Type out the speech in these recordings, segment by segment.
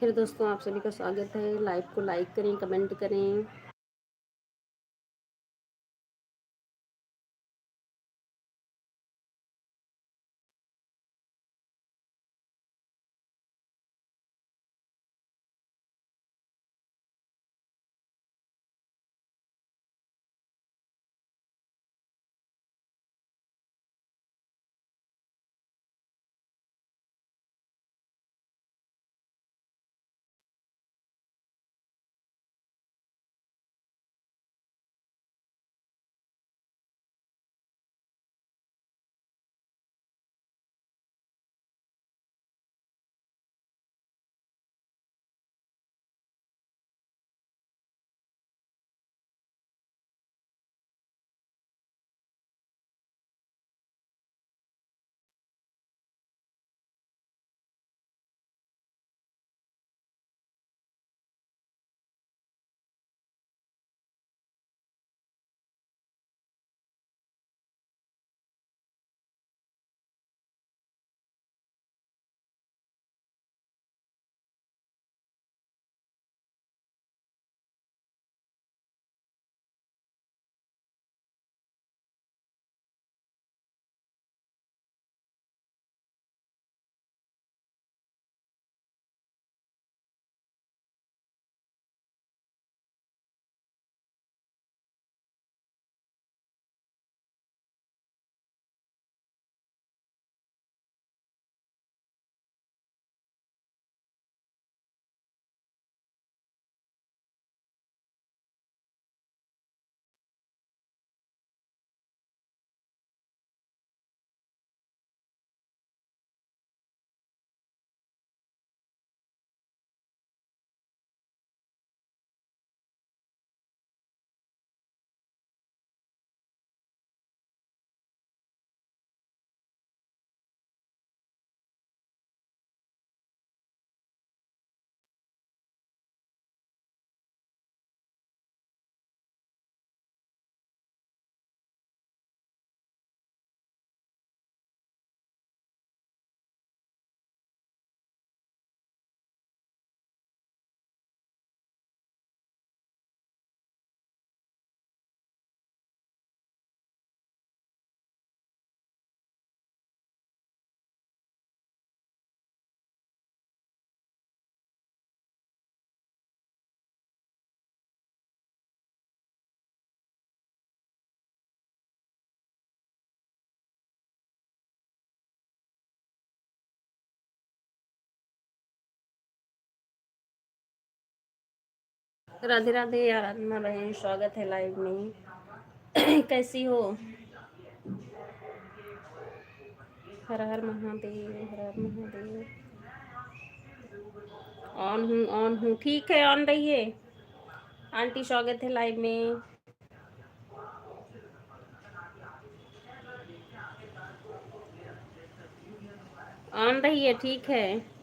फिर दोस्तों आप सभी का स्वागत है। लाइव को लाइक करें, कमेंट करें। राधे राधे आराधना बहन, स्वागत है लाइव में। कैसी हो? हर हर महादेव, हर हर महादेव। ऑन हूँ, ठीक है, ऑन रहिए। आंटी स्वागत है लाइव में। ऑन रहिए, ठीक है।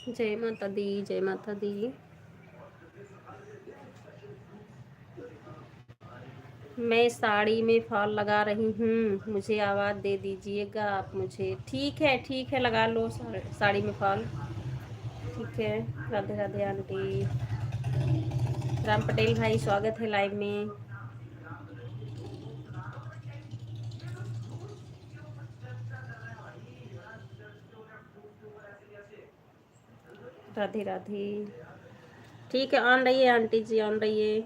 जय माता दी, जय माता दी। मैं साड़ी में फॉल लगा रही हूँ, मुझे आवाज़ दे दीजिएगा आप मुझे। ठीक है, लगा लो साड़ी में फॉल। ठीक है। राधे राधे आंटी। राम पटेल भाई स्वागत है लाइव में। राधे राधे। ठीक है, ऑन रहिए आंटी जी, ऑन रहिए।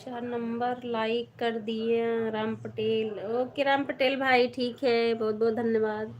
4 नंबर लाइक कर दिए राम पटेल। ओके राम पटेल भाई, ठीक है, बहुत बहुत धन्यवाद।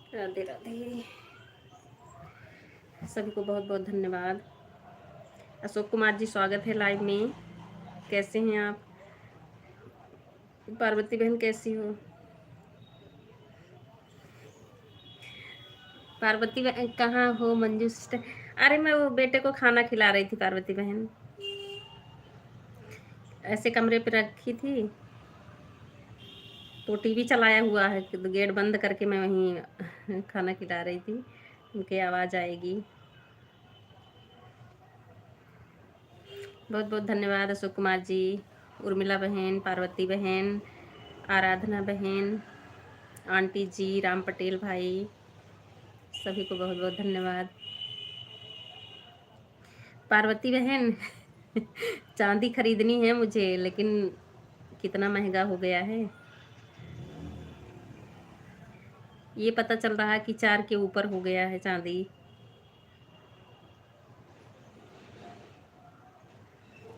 राधे राधे। सभी को बहुत बहुत धन्यवाद। अशोक कुमार जी स्वागत है लाइव में। कैसे हैं आप? पार्वती बहन कैसी हो? पार्वती बहन कहाँ हो? मंजू सिस्टर, अरे मैं वो बेटे को खाना खिला रही थी पार्वती बहन, ऐसे कमरे पे रखी थी तो टीवी चलाया हुआ है, तो गेट बंद करके मैं वहीं खाना खिला रही थी, उनकी आवाज़ आएगी। बहुत बहुत धन्यवाद अशोक कुमार जी, उर्मिला बहन, पार्वती बहन, आराधना बहन, आंटी जी, राम पटेल भाई, सभी को बहुत बहुत धन्यवाद। पार्वती बहन चांदी खरीदनी है मुझे, लेकिन कितना महंगा हो गया है। ये पता चल रहा है कि 4 के ऊपर हो गया है चांदी।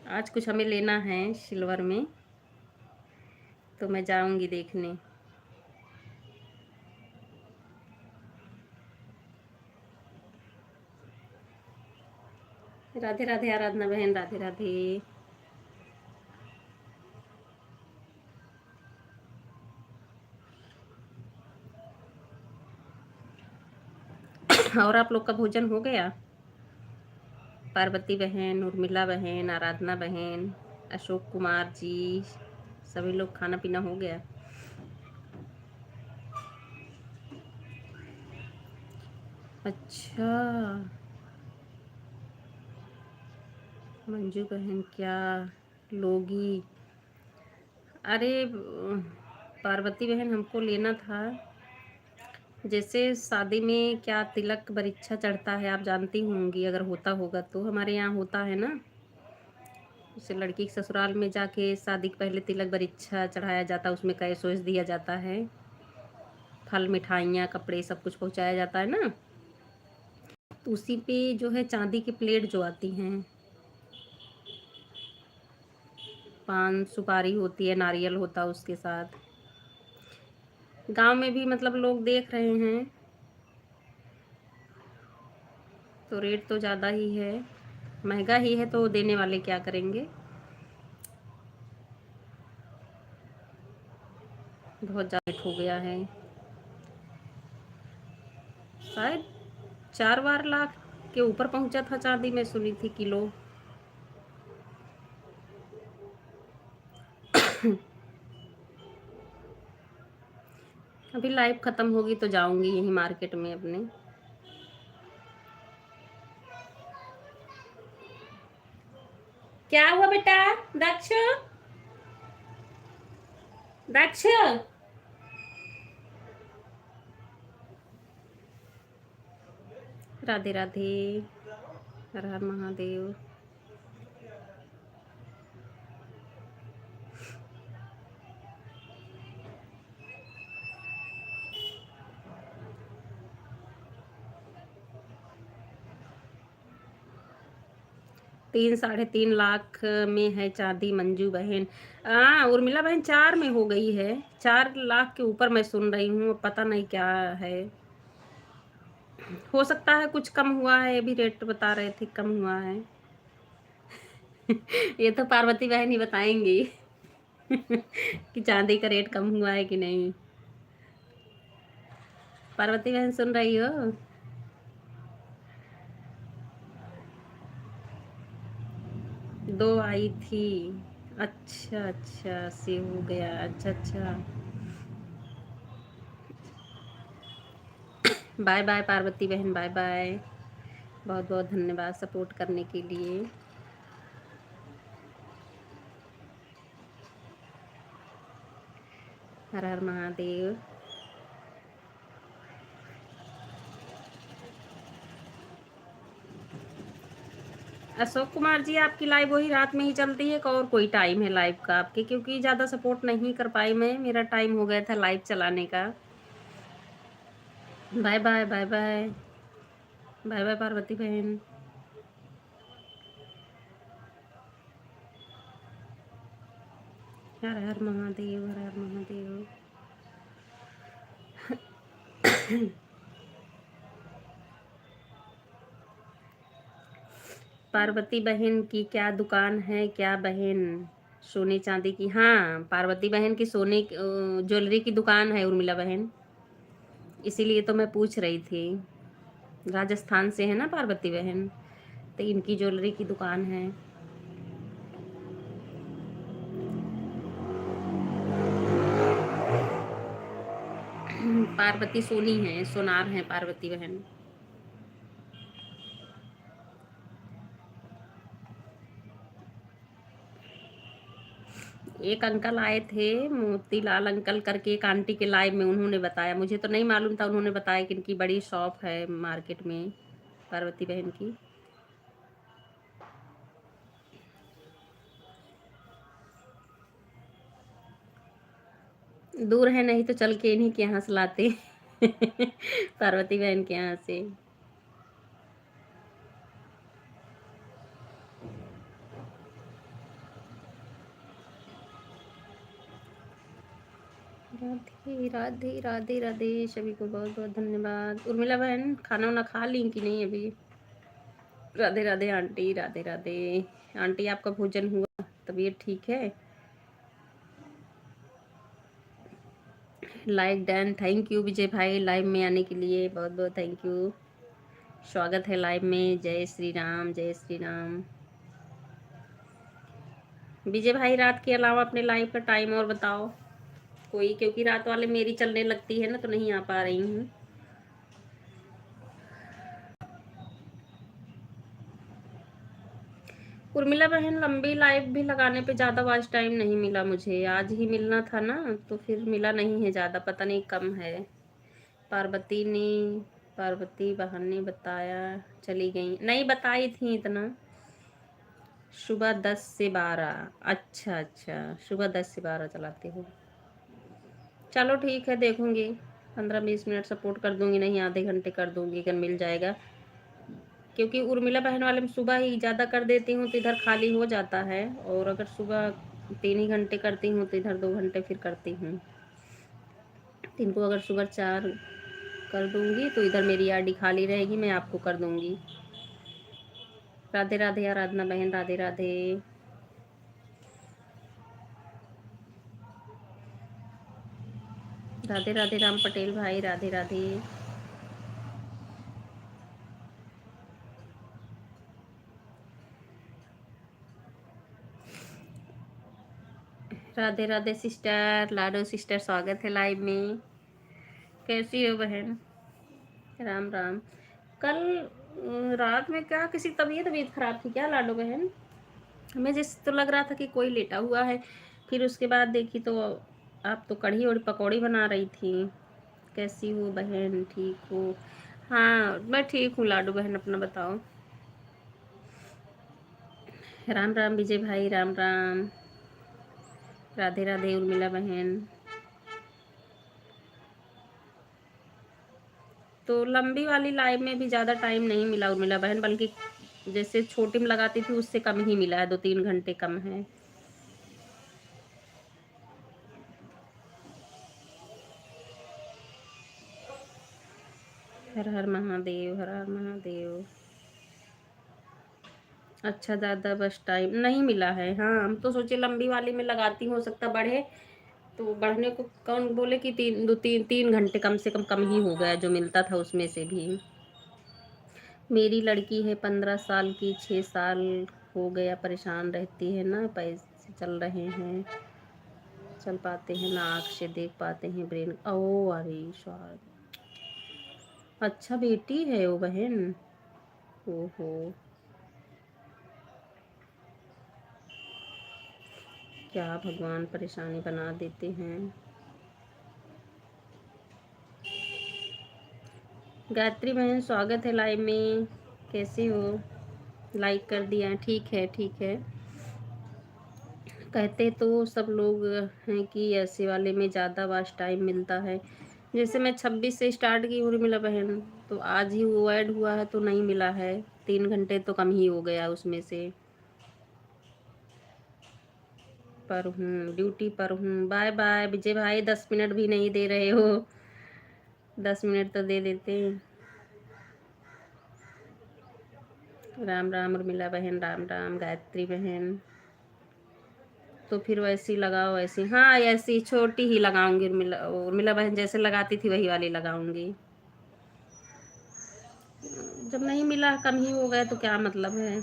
आज कुछ हमें लेना है सिल्वर में, तो मैं जाऊंगी देखने। राधे राधे आराधना बहन, राधे राधे। और आप लोग का भोजन हो गया? पार्वती बहन, उर्मिला बहन, आराधना बहन, अशोक कुमार जी, सभी लोग खाना पीना हो गया? अच्छा, मंजू बहन क्या लोगी? अरे पार्वती बहन हमको लेना था, जैसे शादी में क्या तिलक बरीक्षा चढ़ता है, आप जानती होंगी, अगर होता होगा तो हमारे यहाँ होता है ना। जैसे लड़की के ससुराल में जाके शादी के पहले तिलक बरीक्षा चढ़ाया जाता है, उसमें कैश वैश दिया जाता है, फल मिठाइयाँ कपड़े सब कुछ पहुँचाया जाता है ना। तो उसी पे जो है चांदी की प्लेट जो आती हैं, पान सुपारी होती है, नारियल होता है उसके साथ। गांव में भी मतलब लोग देख रहे हैं, तो रेट तो ज़्यादा ही है, महंगा ही है, तो देने वाले क्या करेंगे। बहुत ज़्यादा रेट हो गया है, शायद 4 लाख के ऊपर पहुंचा था चांदी, मैं सुनी थी किलो। अभी लाइव ख़त्म होगी तो जाऊंगी यहीं मार्केट में अपने। क्या हुआ बेटा? दक्ष, दक्ष, राधे राधे, हर हर महादेव। तीन 3.5 लाख में है चांदी मंजू बहन। हाँ उर्मिला बहन 4 में हो गई है, 4 लाख के ऊपर मैं सुन रही हूँ, पता नहीं क्या है। हो सकता है कुछ कम हुआ है, ये भी रेट बता रहे थे कम हुआ है। ये तो पार्वती बहन ही बताएंगी कि चांदी का रेट कम हुआ है कि नहीं। पार्वती बहन सुन रही हो? 2 आई थी। अच्छा अच्छा, से हो गया, अच्छा अच्छा। बाय बाय पार्वती बहन, बाय बाय। बहुत बहुत धन्यवाद सपोर्ट करने के लिए। हर हर महादेव। अशोक कुमार जी आपकी लाइव वही रात में ही चलती है, और कोई टाइम है लाइव का आपके? क्योंकि ज़्यादा सपोर्ट नहीं कर पाई मैं, मेरा टाइम हो गया था लाइव चलाने का। Bye bye, bye bye, bye bye Parvati बहन। हर हर महादेव, हर हर महादेव। पार्वती बहन की क्या दुकान है क्या बहन? सोने चांदी की, हाँ पार्वती बहन की सोने ज्वेलरी की दुकान है उर्मिला बहन, इसीलिए तो मैं पूछ रही थी। राजस्थान से है ना पार्वती बहन, तो इनकी ज्वेलरी की दुकान है। पार्वती सोनी है, सोनार है पार्वती बहन। एक अंकल आए थे, मोतीलाल अंकल करके, एक आंटी के लाइव में उन्होंने बताया, मुझे तो नहीं मालूम था, उन्होंने बताया कि इनकी बड़ी शॉप है मार्केट में पार्वती बहन की। दूर है, नहीं तो चल के इन्हीं के यहाँ से लाते। पार्वती बहन के यहाँ से। राधे राधे राधे राधे, सभी को बहुत बहुत धन्यवाद। उर्मिला बहन खाना वाना खा ली कि नहीं अभी? राधे राधे आंटी, राधे राधे आंटी, आपका भोजन हुआ? तबीयत ठीक है? लाइक डन, थैंक यू विजय भाई लाइव में आने के लिए, बहुत बहुत थैंक यू। स्वागत है लाइव में। जय श्री राम, जय श्री राम। विजय भाई रात के अलावा अपने लाइव का टाइम और बताओ कोई, क्योंकि रात वाले मेरी चलने लगती है ना, तो नहीं आ पा रही हूँ। उर्मिला बहन लंबी लाइव भी लगाने पे ज़्यादा वॉच टाइम नहीं मिला मुझे, आज ही मिलना था ना, तो फिर मिला नहीं है ज़्यादा, पता नहीं कम है। पार्वती ने, पार्वती बहन ने बताया चली गई, नहीं बताई थी इतना। सुबह 10 से 12, अच्छा अच्छा, सुबह 10 से 12 चलाते हो। चलो ठीक है, देखूंगी 15-20 मिनट सपोर्ट कर दूंगी, नहीं आधे घंटे कर दूंगी अगर मिल जाएगा, क्योंकि उर्मिला बहन वाले में सुबह ही ज़्यादा कर देती हूँ तो इधर खाली हो जाता है, और अगर सुबह 3 ही घंटे करती हूँ तो इधर 2 घंटे फिर करती हूँ। तो इनको अगर सुबह 4 कर दूंगी तो इधर मेरी आईडी खाली रहेगी, मैं आपको कर दूंगी। राधे राधे आराधना बहन, राधे राधे। राधे राधे राम पटेल भाई, राधे राधे। राधे राधे सिस्टर, लाडो सिस्टर, स्वागत है लाइव में। कैसी हो बहन? राम राम। कल रात में क्या किसी तबीयत तबीयत खराब थी क्या लाडो बहन? हमें जिस तो लग रहा था कि कोई लेटा हुआ है, फिर उसके बाद देखी तो आप तो कढ़ी और पकौड़ी बना रही थी। कैसी हो बहन, ठीक हो? हाँ मैं ठीक हूँ लाडो बहन, अपना बताओ। राम राम विजय भाई, राम राम। राधे राधे उर्मिला बहन। तो लंबी वाली लाइव में भी ज़्यादा टाइम नहीं मिला उर्मिला बहन, बल्कि जैसे छोटी में लगाती थी उससे कम ही मिला है, 2-3 घंटे कम है। हर हर महादेव, हर हर महादेव। अच्छा, ज़्यादा बस टाइम नहीं मिला है। हाँ हम तो सोचे लंबी वाली में लगाती, हो सकता बढ़े, तो बढ़ने को कौन बोले कि 3 घंटे कम से कम ही हो गया जो मिलता था उसमें से भी। मेरी लड़की है 15 साल की, 6 साल हो गया परेशान रहती है ना, पैसे चल रहे हैं, चल पाते हैं ना, आँख से देख पाते हैं, ब्रेन, ओ अरे शायद। अच्छा बेटी है वो बहन, ओहो। क्या भगवान परेशानी बना देते हैं। गायत्री बहन स्वागत है लाइव में, कैसी हो? लाइक कर दिया, ठीक है ठीक है। कहते तो सब लोग हैं कि ऐसे वाले में ज़्यादा वाच टाइम मिलता है। जैसे मैं 26 से स्टार्ट की उर्मिला बहन, तो आज ही वो ऐड हुआ है तो नहीं मिला है, 3 घंटे तो कम ही हो गया उसमें से। पर हूँ, ड्यूटी पर हूँ। बाय बाय विजय भाई, 10 मिनट भी नहीं दे रहे हो, 10 मिनट तो दे देते। राम राम उर्मिला बहन, राम राम गायत्री बहन। तो फिर वैसी लगाओ, ऐसी, हाँ ऐसी छोटी ही लगाऊंगी। उर्मिला उर्मिला बहन जैसे लगाती थी वही वाली लगाऊंगी। जब नहीं मिला, कम ही हो गया तो क्या मतलब है।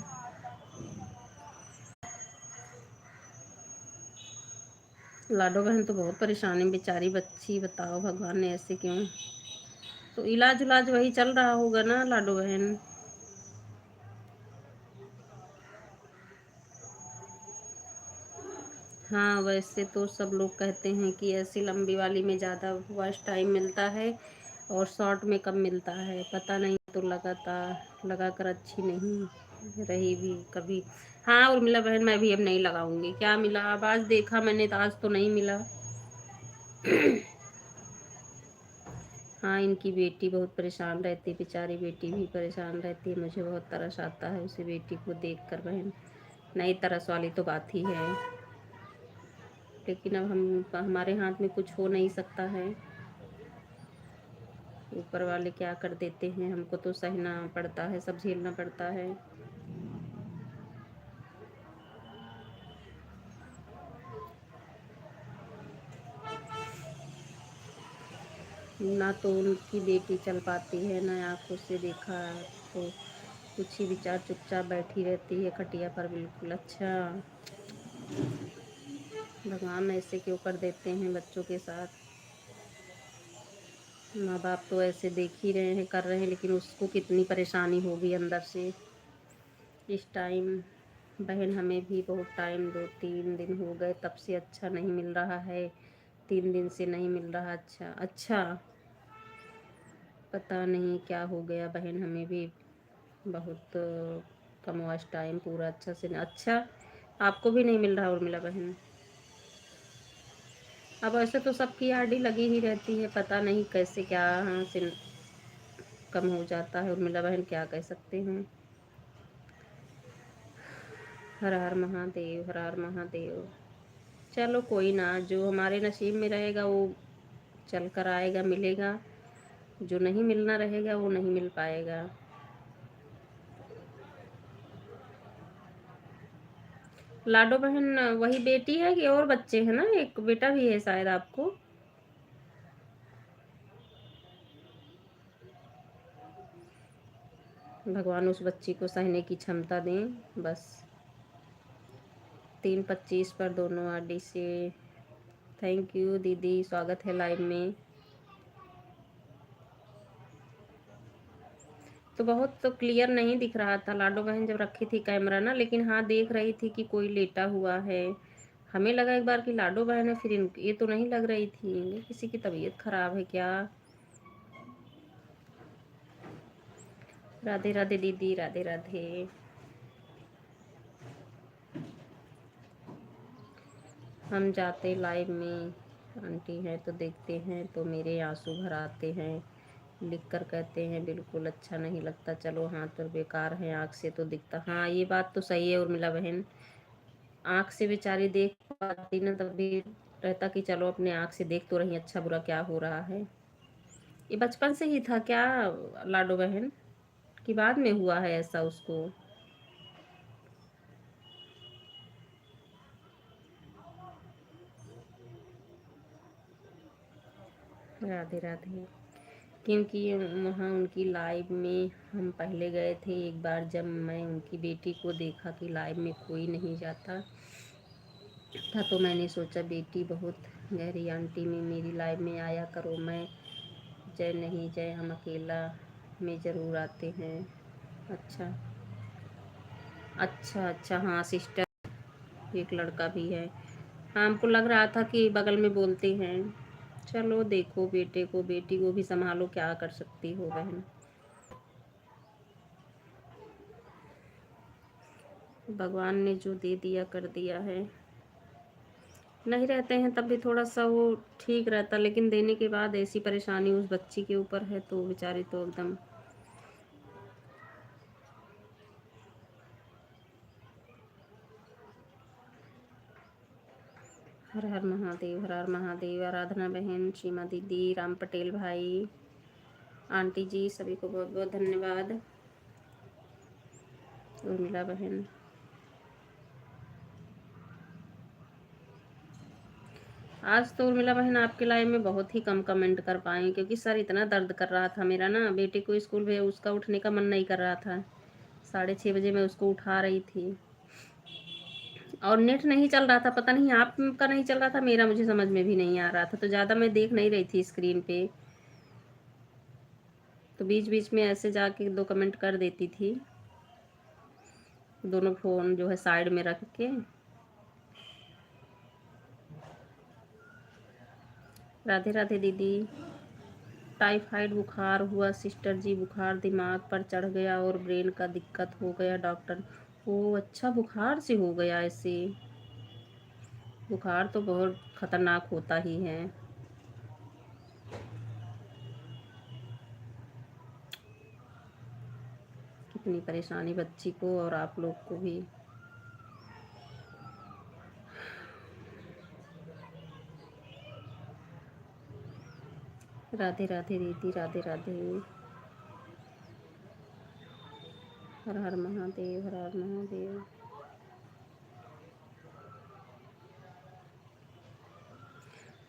लाडो बहन तो बहुत परेशानी, बेचारी बच्ची, बताओ भगवान ने ऐसे क्यों। तो इलाज उलाज वही चल रहा होगा ना लाडो बहन। हाँ वैसे तो सब लोग कहते हैं कि ऐसी लंबी वाली में ज़्यादा वॉच टाइम मिलता है और शॉर्ट में कम मिलता है, पता नहीं। तो लगातार लगाकर अच्छी नहीं रही भी कभी। हाँ उर्मिला बहन, मैं भी अब नहीं लगाऊंगी। क्या मिला, अब आज देखा मैंने तो आज तो नहीं मिला। हाँ इनकी बेटी बहुत परेशान रहती है, बेचारी बेटी भी परेशान रहती है। मुझे बहुत तरस आता है उसी बेटी को देख कर बहन। नई तरस वाली तो बात ही है, लेकिन अब हम, हमारे हाथ में कुछ हो नहीं सकता है। ऊपर वाले क्या कर देते हैं, हमको तो सहना पड़ता है, सब झेलना पड़ता है। ना तो उनकी बेटी चल पाती है, ना आँखों से देखा तो कुछ ही विचार, चुपचाप बैठी रहती है खटिया पर बिल्कुल। अच्छा, भगवान ऐसे क्यों कर देते हैं बच्चों के साथ। माँ बाप तो ऐसे देख ही रहे हैं, कर रहे हैं, लेकिन उसको कितनी परेशानी होगी अंदर से इस टाइम। बहन हमें भी बहुत टाइम, 2-3 दिन हो गए तब से अच्छा नहीं मिल रहा है। 3 दिन से नहीं मिल रहा। अच्छा अच्छा, पता नहीं क्या हो गया बहन, हमें भी बहुत कम वॉच टाइम पूरा अच्छा से। अच्छा, आपको भी नहीं मिल रहा उर्मिला बहन। अब ऐसे तो सबकी आरडी लगी ही रहती है, पता नहीं कैसे क्या हाँ से कम हो जाता है उर्मिला बहन, क्या कह सकते हैं। हर हर महादेव, हर हर महादेव। चलो कोई ना, जो हमारे नसीब में रहेगा वो चल कर आएगा, मिलेगा। जो नहीं मिलना रहेगा वो नहीं मिल पाएगा। लाडो बहन वही बेटी है कि और बच्चे हैं ना, एक बेटा भी है शायद आपको। भगवान उस बच्ची को सहने की क्षमता दें बस। 3:25 पर दोनों आरडी से। थैंक यू दीदी, स्वागत है लाइव में। तो बहुत तो क्लियर नहीं दिख रहा था लाडो बहन जब रखी थी कैमरा ना, लेकिन हाँ देख रही थी कि कोई लेटा हुआ है। हमें लगा एक बार कि लाडो बहन है, फिर ये तो नहीं लग रही थी। किसी की तबीयत खराब है क्या। राधे राधे दीदी, राधे राधे। हम जाते लाइव में, आंटी हैं तो देखते हैं तो मेरे आंसू भर आते हैं। लिख कर कहते हैं बिल्कुल अच्छा नहीं लगता। चलो हाथ पर बेकार है, आँख से तो दिखता। हाँ ये बात तो सही है उर्मिला बहन, आँख से बेचारी देख पाती ना, तब भी रहता कि चलो अपने आँख से देख तो रही, अच्छा बुरा क्या हो रहा है। ये बचपन से ही था क्या लाडो बहन, कि बाद में हुआ है ऐसा उसको। राधे राधे। क्योंकि वहाँ उनकी लाइव में हम पहले गए थे एक बार, जब मैं उनकी बेटी को देखा कि लाइव में कोई नहीं जाता था, तो मैंने सोचा बेटी बहुत गहरी आंटी में मेरी लाइव में आया करो। मैं जय नहीं जय हम अकेला में ज़रूर आते हैं। अच्छा अच्छा अच्छा, हाँ सिस्टर, एक लड़का भी है। हाँ हमको लग रहा था कि बगल में बोलते हैं। चलो देखो बेटे को, बेटी को भी संभालो, क्या कर सकती हो बहन। भगवान ने जो दे दिया कर दिया है। नहीं रहते हैं तब भी थोड़ा सा वो ठीक रहता, लेकिन देने के बाद ऐसी परेशानी उस बच्ची के ऊपर है तो बेचारी तो एकदम। हर हर महादेव, हर हर महादेव। आराधना बहन, सीमा दीदी, राम पटेल भाई, आंटी जी, सभी को बहुत बहुत धन्यवाद। उर्मिला बहन, आज तो उर्मिला बहन आपके लाइव में बहुत ही कम कमेंट कर पाए, क्योंकि सर इतना दर्द कर रहा था मेरा ना। बेटे को स्कूल भेज, उसका उठने का मन नहीं कर रहा था। 6:30 बजे मैं उसको उठा रही थी, और नेट नहीं चल रहा था। पता नहीं आपका नहीं चल रहा था, मेरा मुझे समझ में भी नहीं आ रहा था, तो ज़्यादा मैं देख नहीं रही थी स्क्रीन पे। तो बीच बीच में ऐसे जाके 2 कमेंट कर देती थी, दोनों फ़ोन जो है साइड में रख के। राधे राधे दीदी। टाइफाइड बुखार हुआ सिस्टर जी, बुखार दिमाग पर चढ़ गया और ब्रेन का दिक्कत हो गया डॉक्टर। ओ अच्छा, बुखार से हो गया ऐसे। बुखार तो बहुत खतरनाक होता ही है। कितनी परेशानी बच्ची को और आप लोग को भी। राधे राधे दीदी, राधे राधे। हर हर महादेव, हर हर महादेव।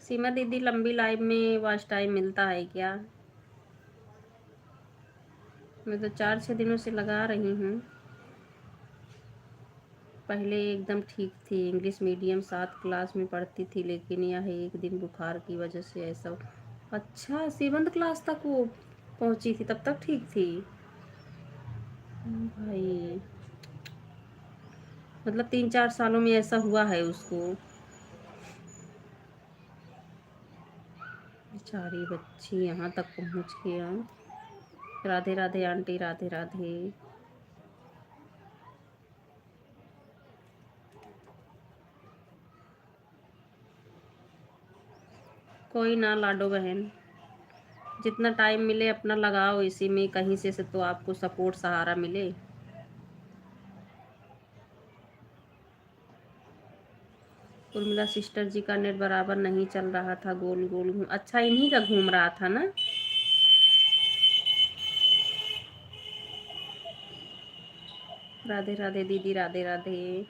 सीमा दीदी, लंबी लाइव में वॉच टाइम मिलता है क्या? मैं तो 4-6 दिनों से लगा रही हूँ। पहले एकदम ठीक थी, इंग्लिश मीडियम 7 क्लास में पढ़ती थी, लेकिन यह एक दिन बुखार की वजह से ऐसा। अच्छा, 7th क्लास तक वो पहुंची थी, तब तक ठीक थी? भाई, मतलब 3-4 सालों में ऐसा हुआ है उसको। बेचारी बच्ची यहाँ तक पहुँच गया। राधे राधे आंटी, राधे राधे। कोई ना लाडो बहन, जितना टाइम मिले अपना लगाओ इसी में, कहीं से तो आपको सपोर्ट सहारा मिले। उर्मिला सिस्टर जी का नेट बराबर नहीं चल रहा था, गोल गोल घूम। अच्छा, इन्हीं का घूम रहा था ना। राधे राधे दीदी, राधे राधे।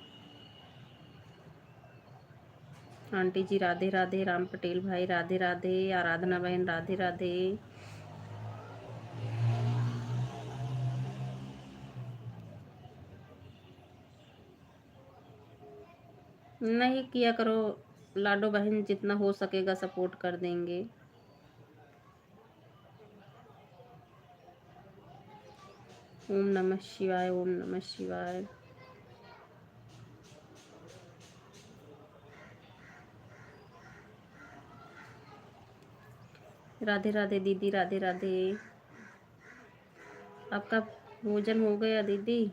आंटी जी राधे राधे। राम पटेल भाई राधे राधे। आराधना बहन राधे राधे। नहीं किया करो लाडो बहन, जितना हो सकेगा सपोर्ट कर देंगे। ओम नमः शिवाय, ओम नमः शिवाय। राधे राधे दीदी, राधे राधे। आपका भोजन हो गया दीदी?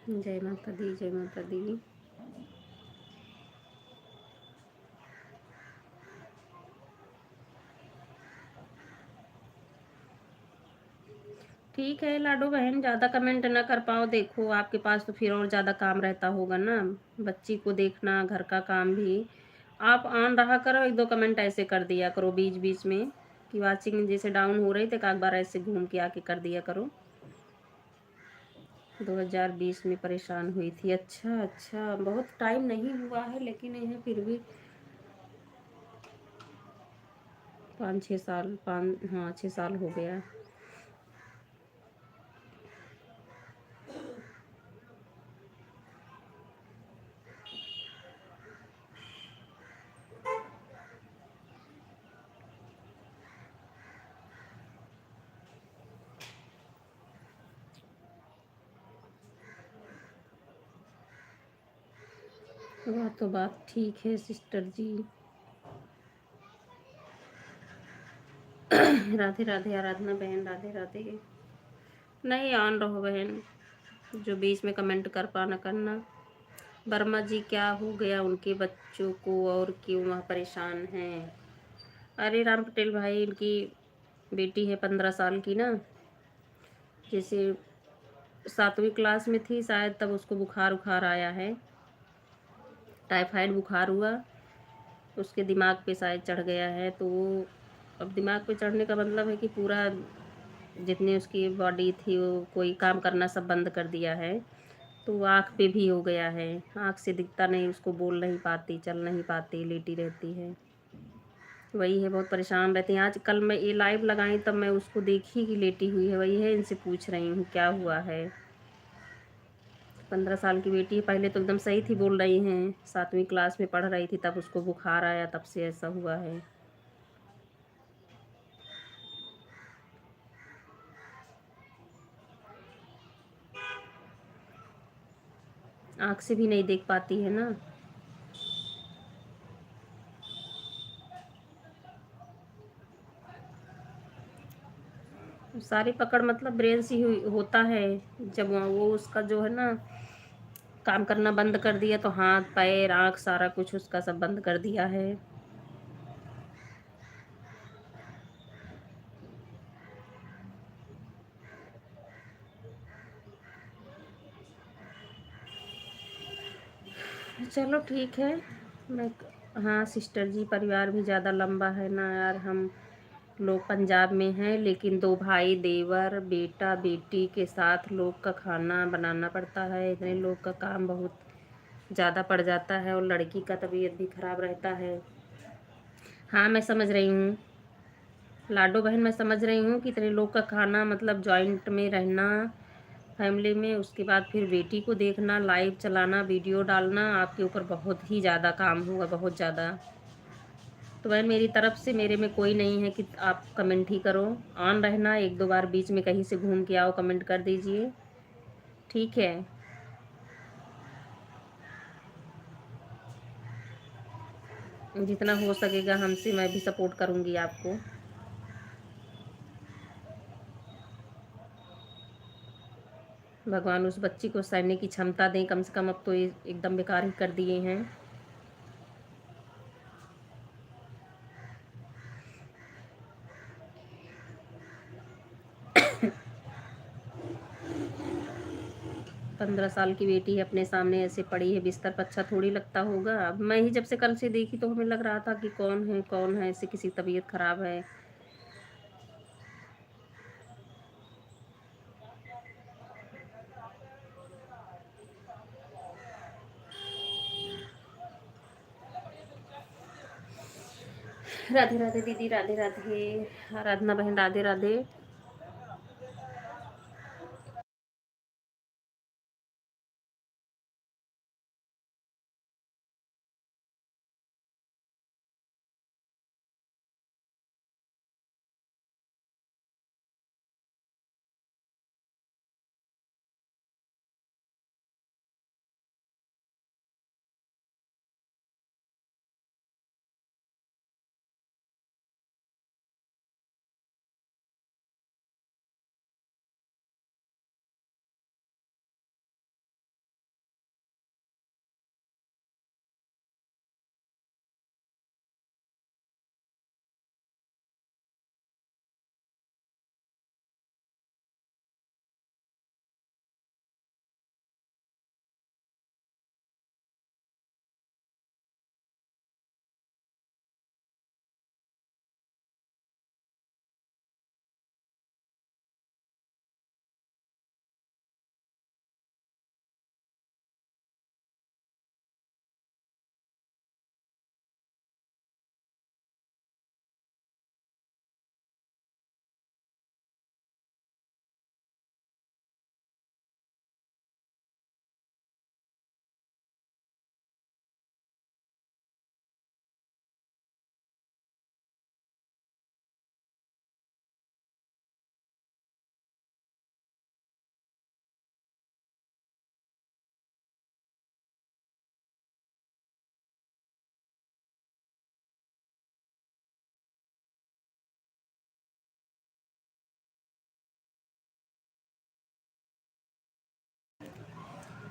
जय माता दी, जय माता दी। ठीक है लाडो बहन, ज़्यादा कमेंट ना कर पाओ, देखो आपके पास तो फिर और ज़्यादा काम रहता होगा ना, बच्ची को देखना, घर का काम भी। आप ऑन रहा करो, 1-2 कमेंट ऐसे कर दिया करो बीच बीच में, कि वाचिंग जैसे डाउन हो रही तो एक बार ऐसे घूम के आके कर दिया करो। 2020 में परेशान हुई थी? अच्छा अच्छा, बहुत टाइम नहीं हुआ है, लेकिन यह फिर भी 5-6 साल, 5 हाँ 6 साल हो गया। वह तो बात ठीक है सिस्टर जी। राधे राधे आराधना बहन, राधे राधे। नहीं ऑन रहो बहन, जो बीच में कमेंट कर पाना करना। वर्मा जी, क्या हो गया उनके बच्चों को और क्यों वह परेशान हैं? अरे राम पटेल भाई, इनकी बेटी है 15 साल की ना, जैसे 7वीं क्लास में थी शायद, तब उसको बुखार उखार आया है, टाइफाइड बुखार हुआ। उसके दिमाग पे शायद चढ़ गया है, तो वो अब दिमाग पे चढ़ने का मतलब है कि पूरा जितनी उसकी बॉडी थी वो कोई काम करना सब बंद कर दिया है। तो आँख पे भी हो गया है, आँख से दिखता नहीं, उसको बोल नहीं पाती, चल नहीं पाती, लेटी रहती है। वही है, बहुत परेशान रहती हैं। आज कल मैं ये लाइव लगाई तब मैं उसको देखी कि लेटी हुई है, वही है, इनसे पूछ रही हूँ क्या हुआ है। 15 साल की बेटी है, पहले तो एकदम सही थी, बोल रही हैं, 7वीं क्लास में पढ़ रही थी तब उसको बुखार आया, तब से ऐसा हुआ है। आँख से भी नहीं देख पाती है ना। सारी पकड़ मतलब ब्रेन से ही होता है। जब वो उसका जो है ना काम करना बंद कर दिया, तो हाथ पैर आँख सारा कुछ उसका सब बंद कर दिया है। चलो ठीक है। मैं हाँ सिस्टर जी, परिवार भी ज़्यादा लंबा है ना यार। हम लोग पंजाब में हैं, लेकिन 2 भाई, देवर, बेटा बेटी के साथ लोग का खाना बनाना पड़ता है। इतने लोग का काम बहुत ज़्यादा पड़ जाता है, और लड़की का तबीयत भी ख़राब रहता है। हाँ मैं समझ रही हूँ लाडो बहन, मैं समझ रही हूँ कि इतने लोग का खाना, मतलब जॉइंट में रहना फैमिली में, उसके बाद फिर बेटी को देखना, लाइव चलाना, वीडियो डालना, आपके ऊपर बहुत ही ज़्यादा काम हुआ, बहुत ज़्यादा। तो बहन मेरी तरफ से, मेरे में कोई नहीं है कि आप कमेंट ही करो। ऑन रहना, 1-2 बार बीच में कहीं से घूम के आओ, कमेंट कर दीजिए, ठीक है। जितना हो सकेगा हमसे, मैं भी सपोर्ट करूँगी आपको। भगवान उस बच्ची को सहने की क्षमता दें कम से कम। अब तो ये एकदम बेकार ही कर दिए हैं। 15 साल की बेटी है, अपने सामने ऐसे पड़ी है बिस्तर पर, अच्छा थोड़ी लगता होगा। अब मैं ही जब से कल से देखी तो हमें लग रहा था कि कौन है, ऐसे किसी की तबीयत खराब है। 'राधे-राधे' दीदी, 'राधे-राधे'। आराधना बहन, 'राधे-राधे'।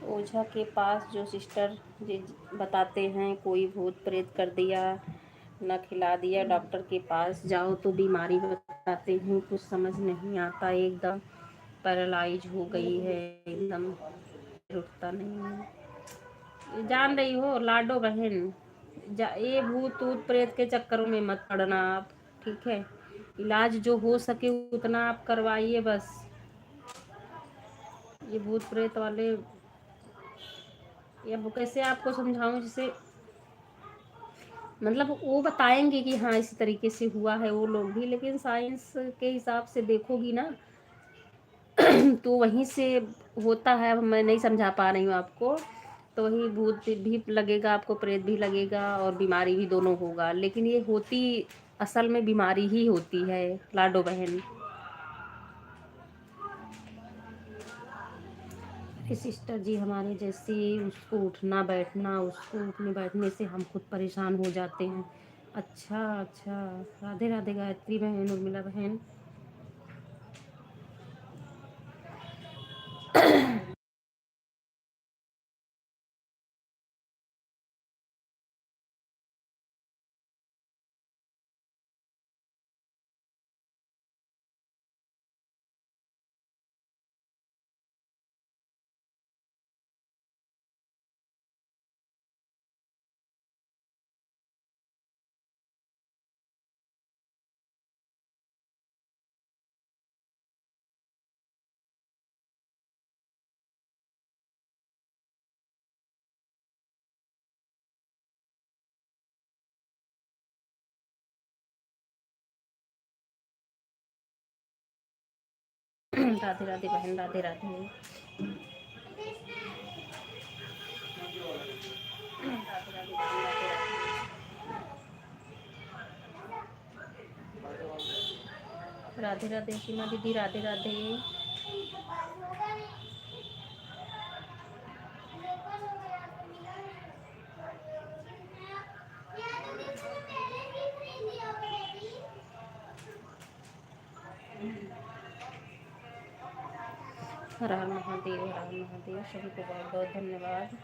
ओझा के पास जो सिस्टर जी बताते हैं, कोई भूत प्रेत कर दिया, न खिला दिया, डॉक्टर के पास जाओ तो बीमारी बताते हैं, कुछ समझ नहीं आता, एकदम पैरालाइज हो गई है, एकदम रुकता नहीं है। जान रही हो लाडो बहन, ये भूत ऊत प्रेत के चक्करों में मत पड़ना आप। ठीक है, इलाज जो हो सके उतना आप करवाइए बस। ये भूत प्रेत वाले, ये अब कैसे आपको समझाऊं, जैसे मतलब वो बताएंगे कि हाँ इसी तरीके से हुआ है वो लोग भी, लेकिन साइंस के हिसाब से देखोगी ना तो वहीं से होता है। अब मैं नहीं समझा पा रही हूँ आपको, तो वही भूत भी लगेगा आपको, प्रेत भी लगेगा और बीमारी भी, दोनों होगा। लेकिन ये होती असल में बीमारी ही होती है लाडो बहन। अरे सिस्टर जी, हमारे जैसे उसको उठना बैठना, उसको उठने बैठने से हम खुद परेशान हो जाते हैं। अच्छा अच्छा, राधे राधे गायत्री बहन, उर्मिला बहन। राधे राधे बहन, राधे राधे। राधे राधे सीमा दीदी, राधे राधे। हर हर महादेव, हर हर महादेव, सभी को बहुत बहुत धन्यवाद।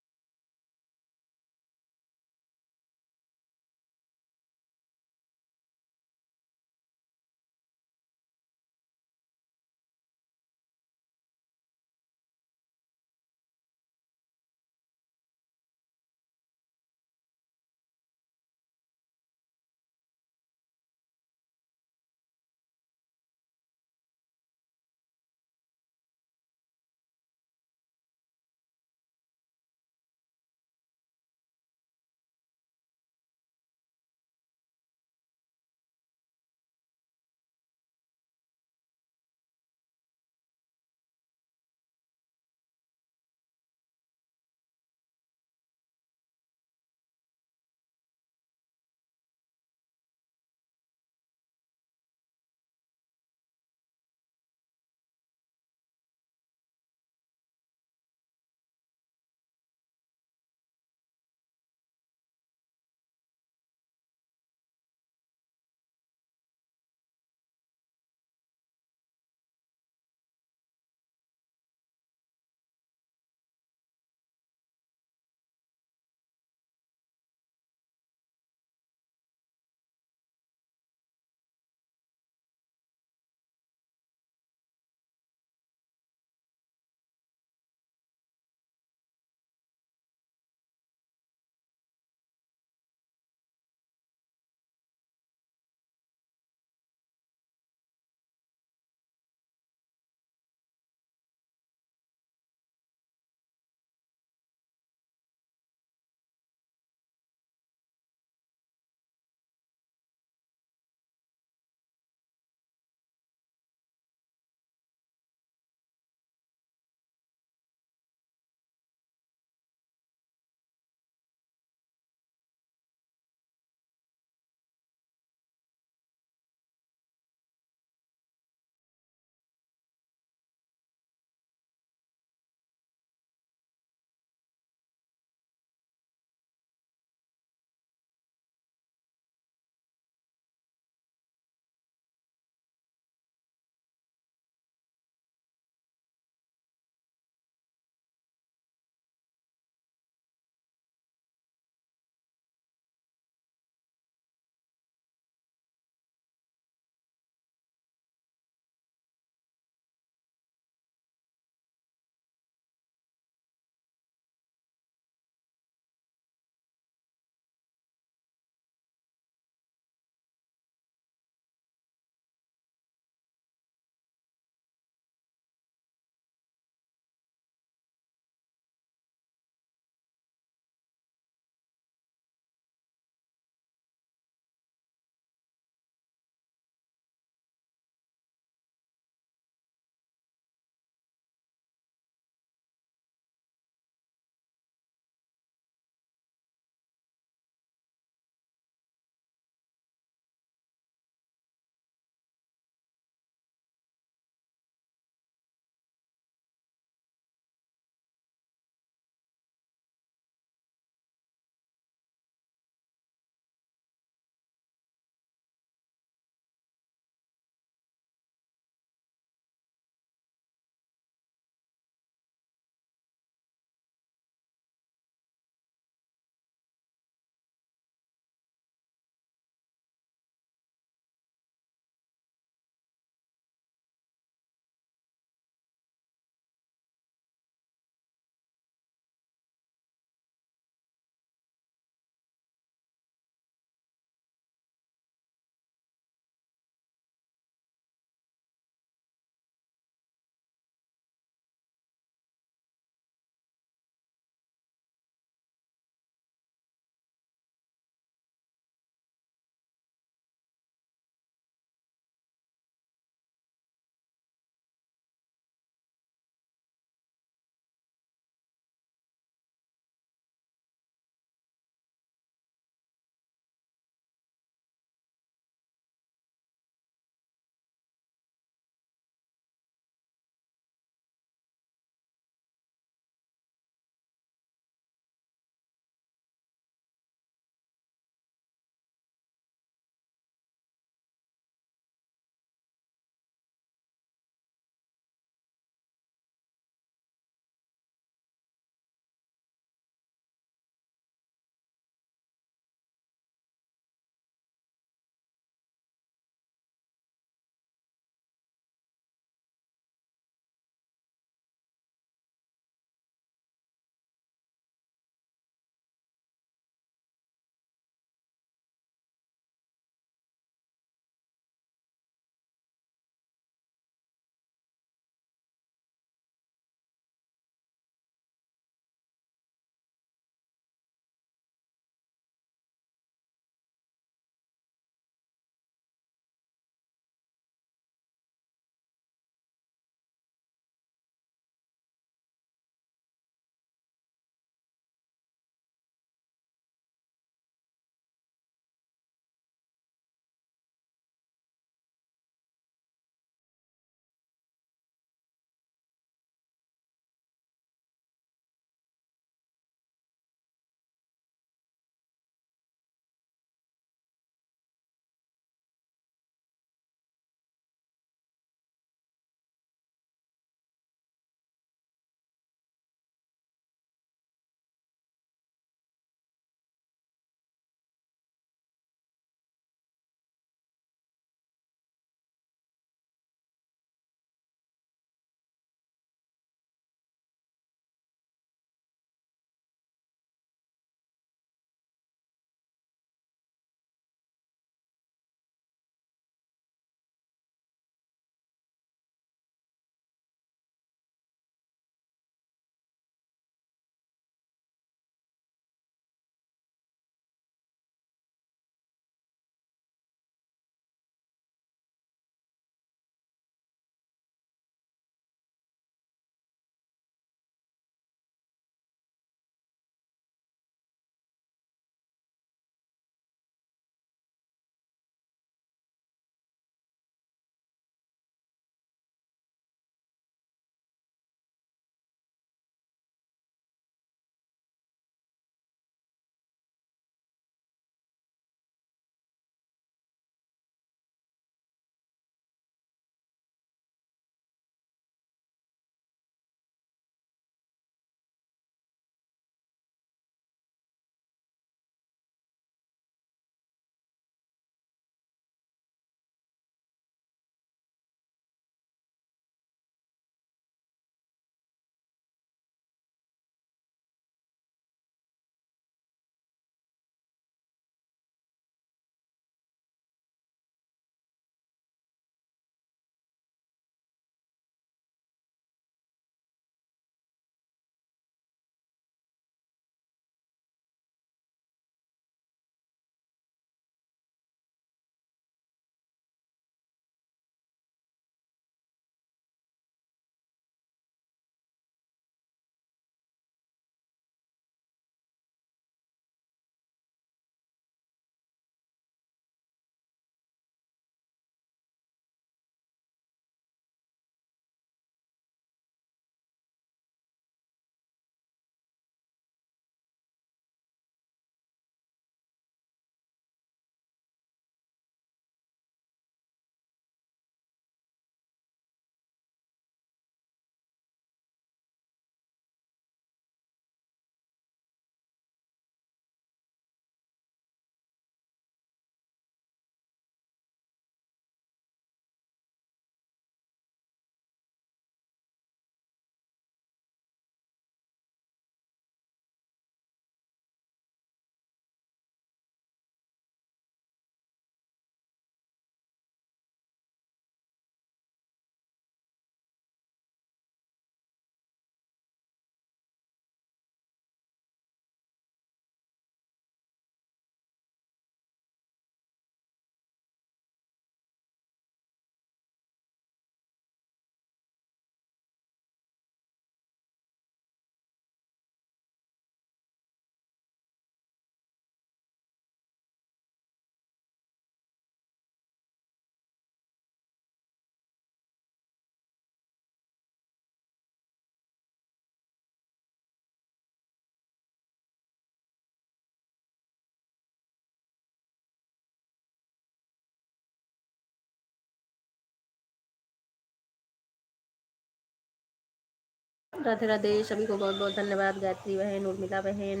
राधे राधे, सभी को बहुत बहुत धन्यवाद। गायत्री बहन, उर्मिला बहन,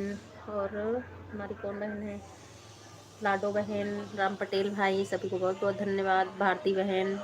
और हमारी कौन बहन है, लाडो बहन, राम पटेल भाई, सभी को बहुत बहुत धन्यवाद। भारती बहन,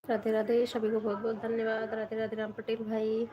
राधे राधे, सभी को बहुत बहुत धन्यवाद। राधे राधे राम पटेल भाई।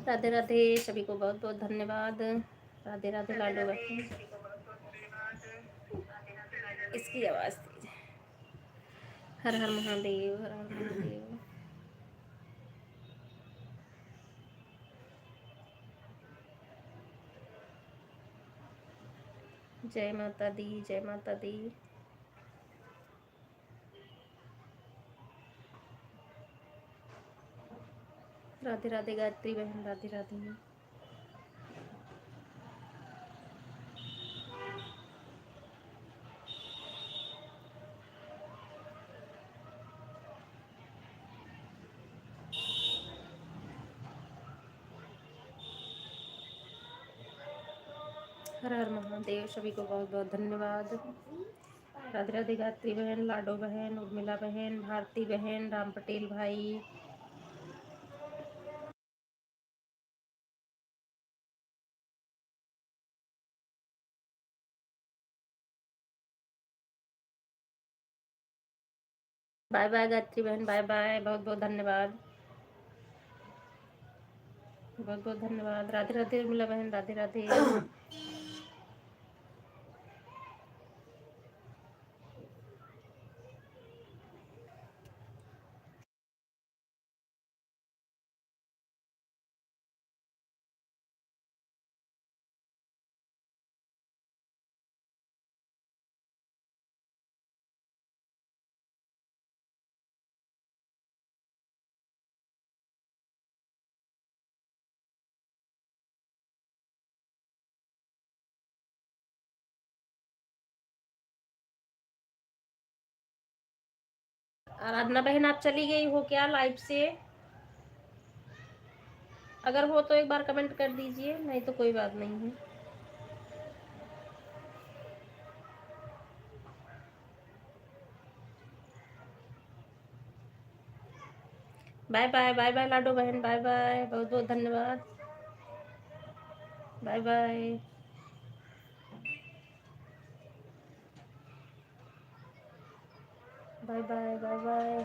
राधे राधे, सभी को बहुत बहुत धन्यवाद। राधे राधे लाडो बहन। इसकी आवाज़ तेज है। हर हर महादेव, हर हर महादेव। जय माता दी, जय माता दी। राधे राधे गायत्री बहन, राधे राधे। हर हर महादेव, सभी को बहुत बहुत धन्यवाद। राधे राधे गायत्री बहन, लाडो बहन, उर्मिला बहन, भारती बहन, राम पटेल भाई। बाय बाय गायत्री बहन, बाय बाय, बहुत बहुत धन्यवाद, बहुत बहुत धन्यवाद। राधे राधे उर्मिला बहन, राधे राधे। आराधना बहन, आप चली गई हो क्या लाइव से? अगर हो तो एक बार कमेंट कर दीजिए, नहीं तो कोई बात नहीं है। बाय बाय, बाय बाय लाडो बहन, बाय बाय, बहुत बहुत धन्यवाद, bye bye. Bye bye, bye bye.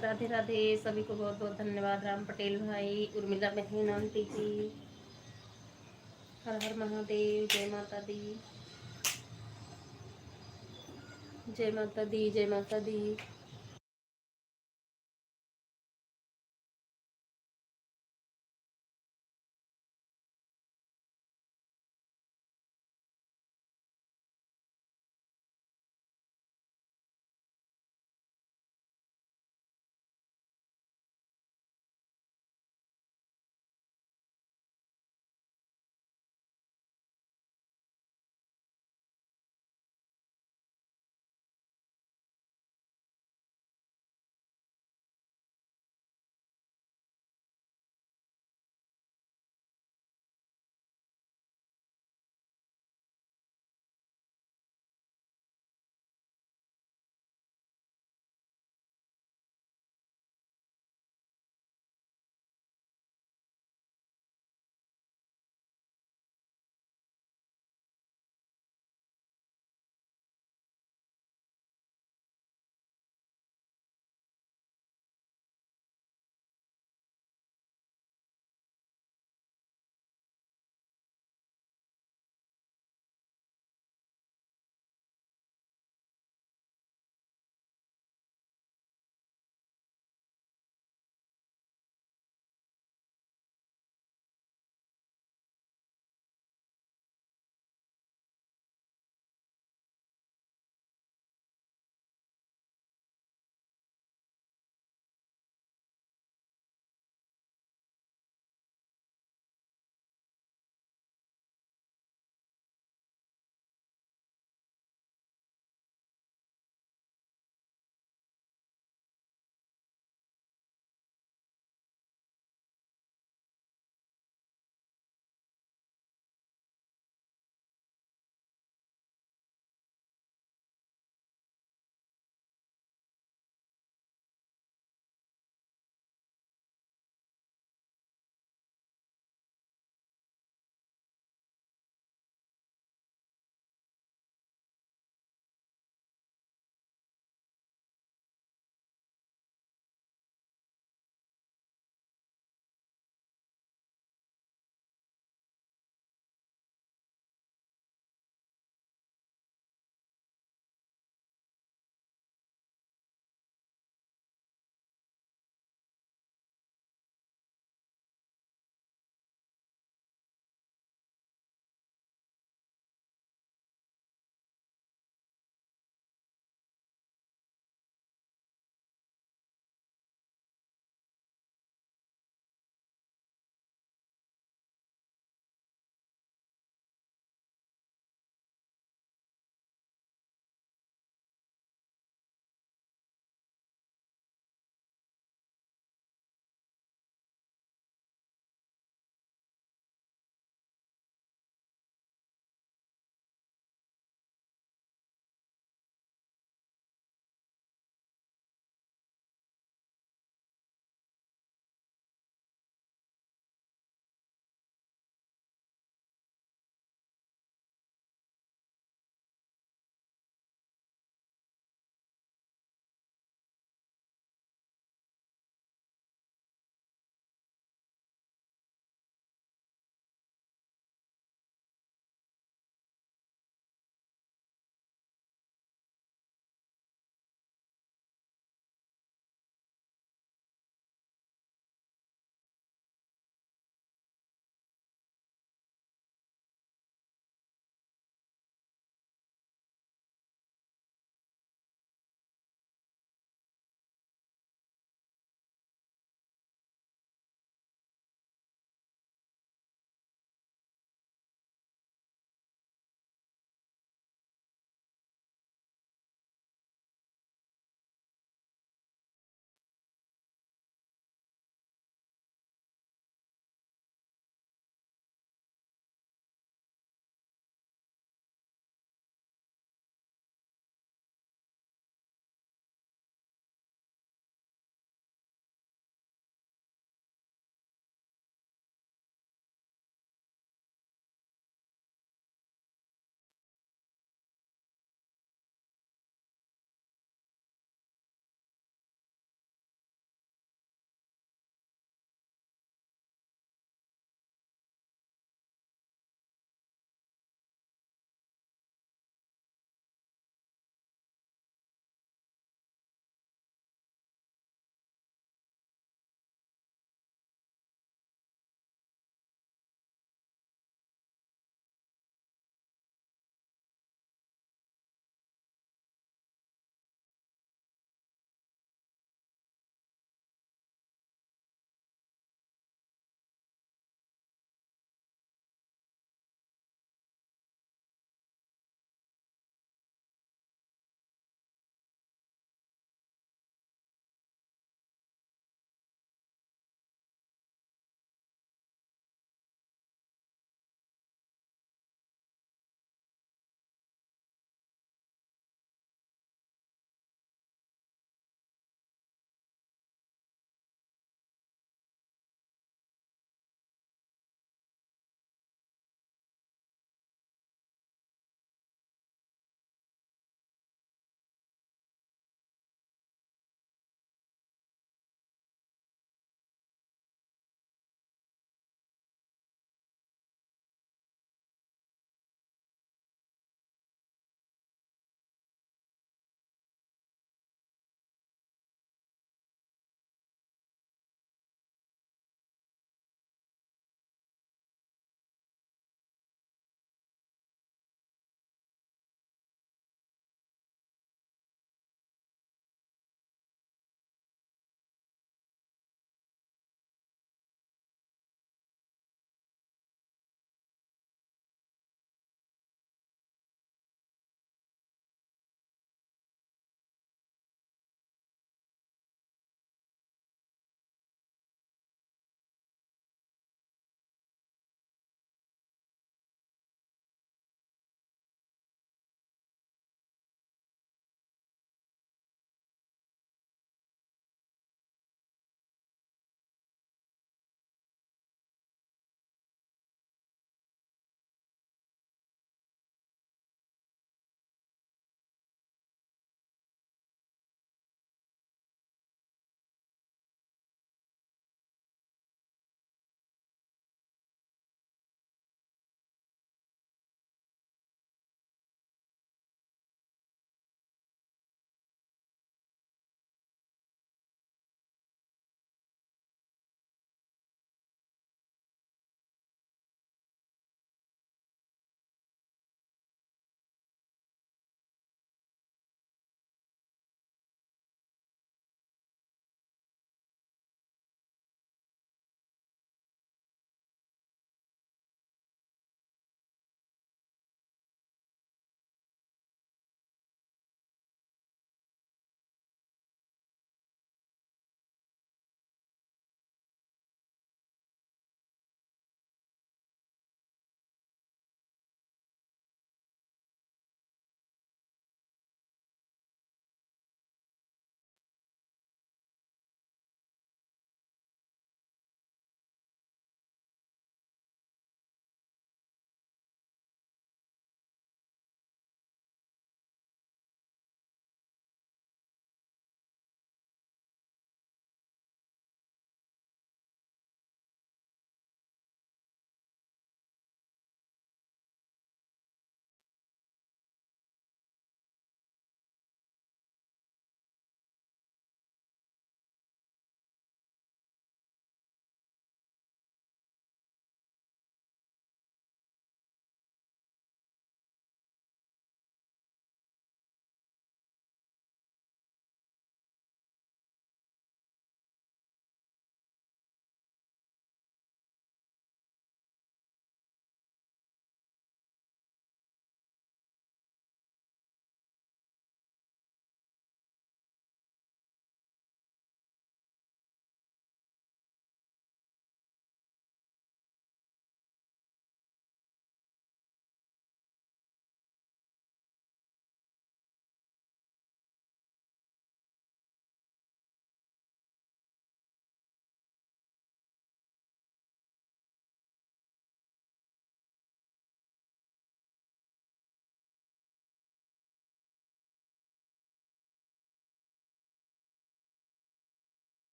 Radhe Radhe, सभी को बहुत बहुत धन्यवाद। राम पटेल भाई, उर्मिला बहन, आंटी जी, हर हर महादेव, जय माता दी, जय माता दी, जय माता दी।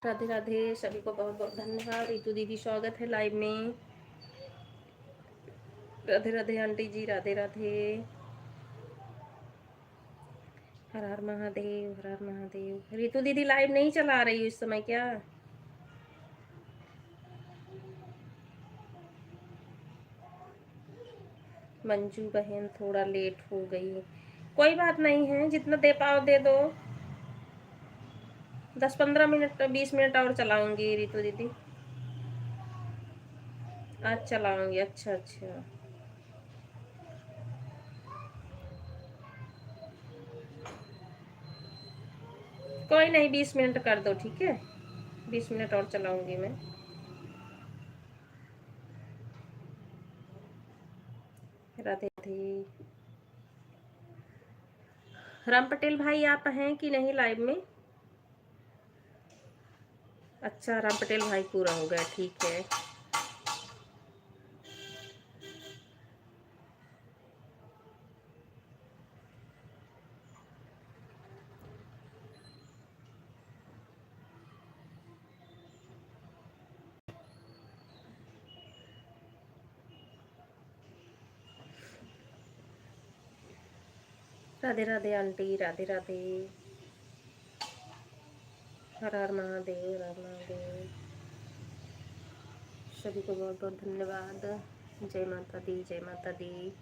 राधे राधे, सभी को बहुत बहुत धन्यवाद। रितु दीदी स्वागत है लाइव में। राधे राधे आंटी जी, राधे राधे। हर हर महादेव, हर हर महादेव। रितु दीदी लाइव नहीं चला रही हूँ इस समय क्या? मंजू बहन थोड़ा लेट हो गई, कोई बात नहीं है, जितना दे पाओ दे दो। 10-15 मिनट 20 मिनट और चलाऊंगी रितु दीदी, आज चलाऊंगी। अच्छा अच्छा, कोई नहीं, 20 मिनट कर दो, ठीक है। 20 मिनट और चलाऊंगी मैं। राधे राधे। राम पटेल भाई आप हैं कि नहीं लाइव में? अच्छा, राम पटेल भाई पूरा हो गया, ठीक है। राधे राधे आंटी, राधे राधे। हर हर महादेव, हर हर महादेव। सभी को बहुत बहुत धन्यवाद। जय माता दी, जय माता दी।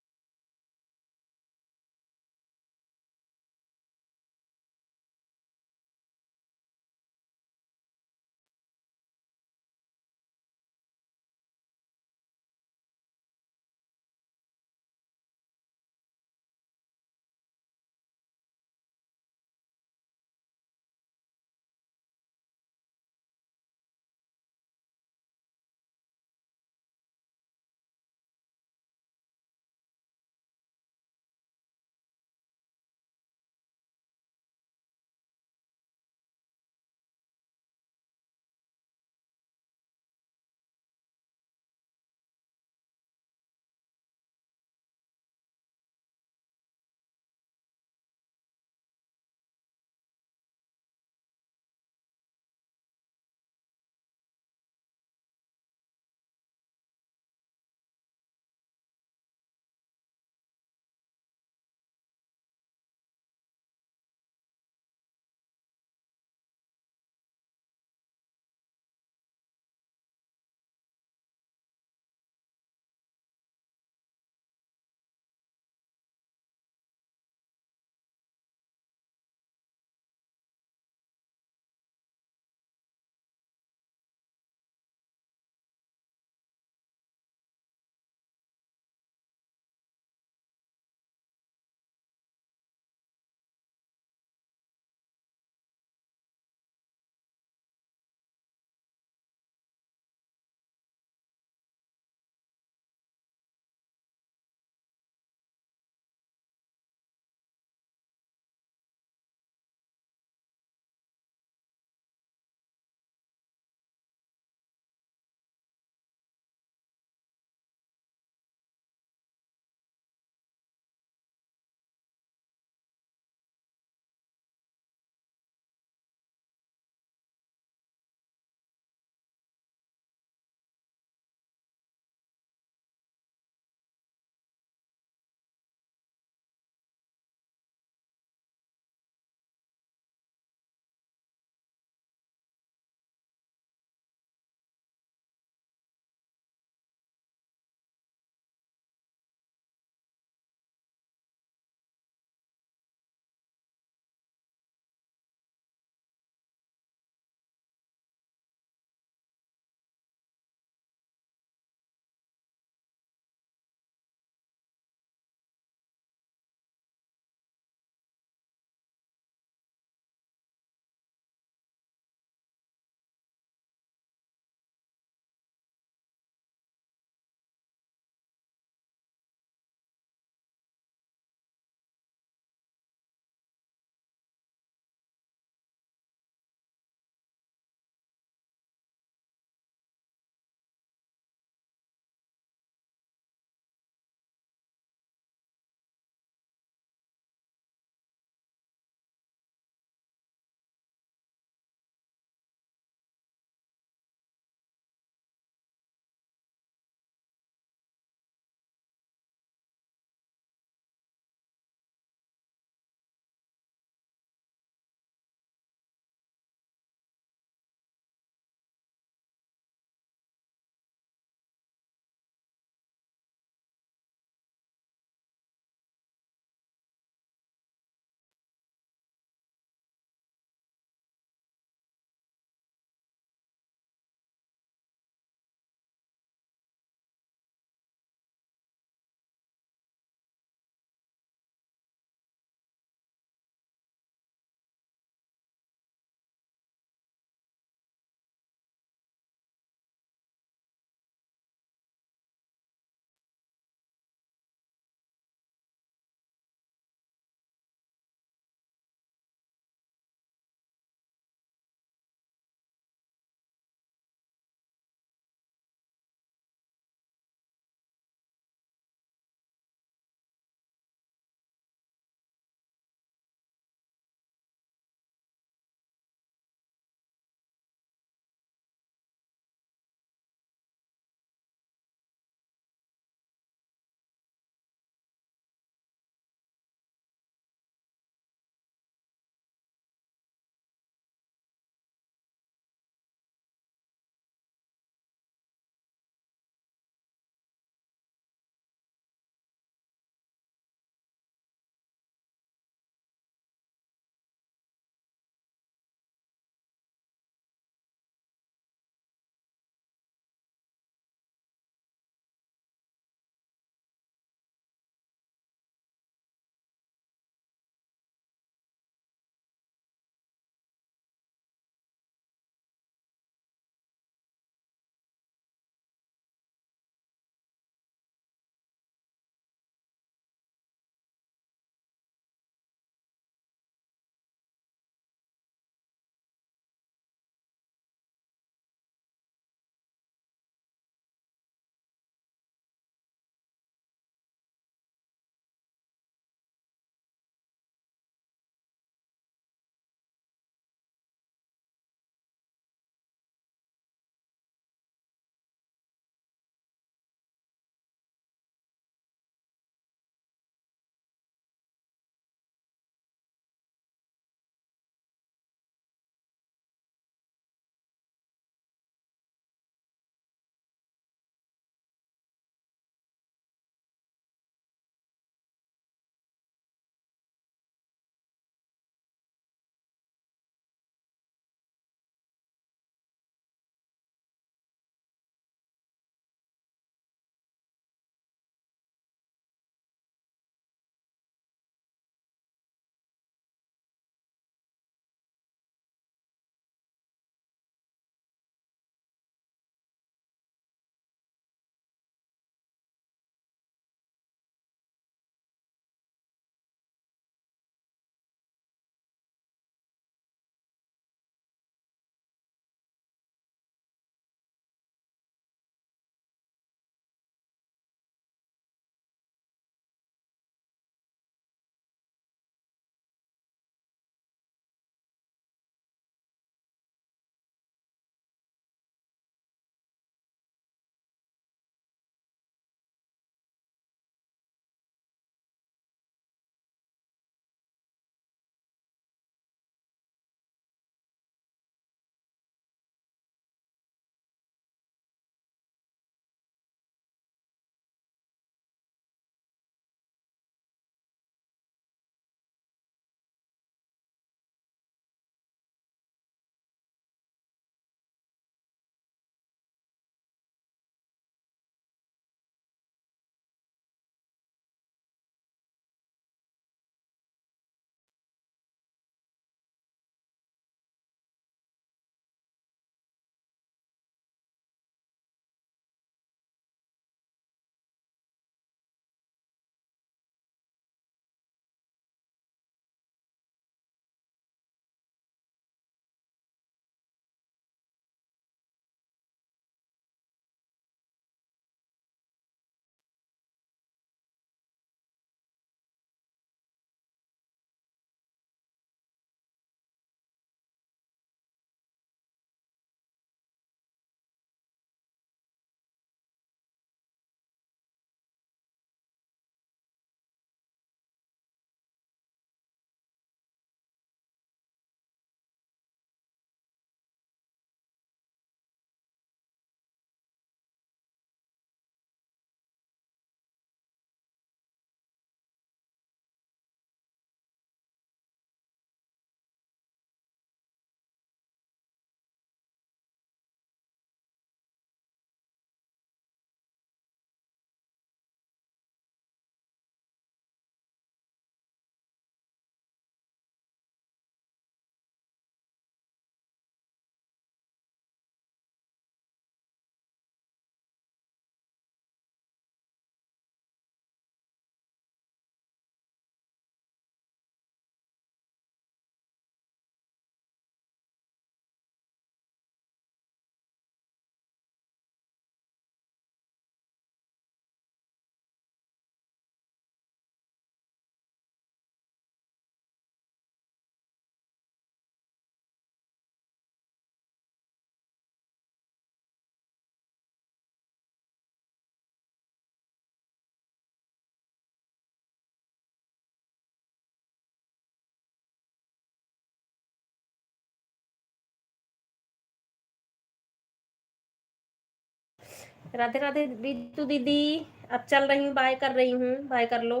राधे राधे रितु दीदी। अब चल रही हूँ, बाय कर रही हूँ, बाय कर लो।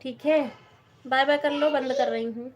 ठीक है, बाय बाय कर लो, बंद कर रही हूँ।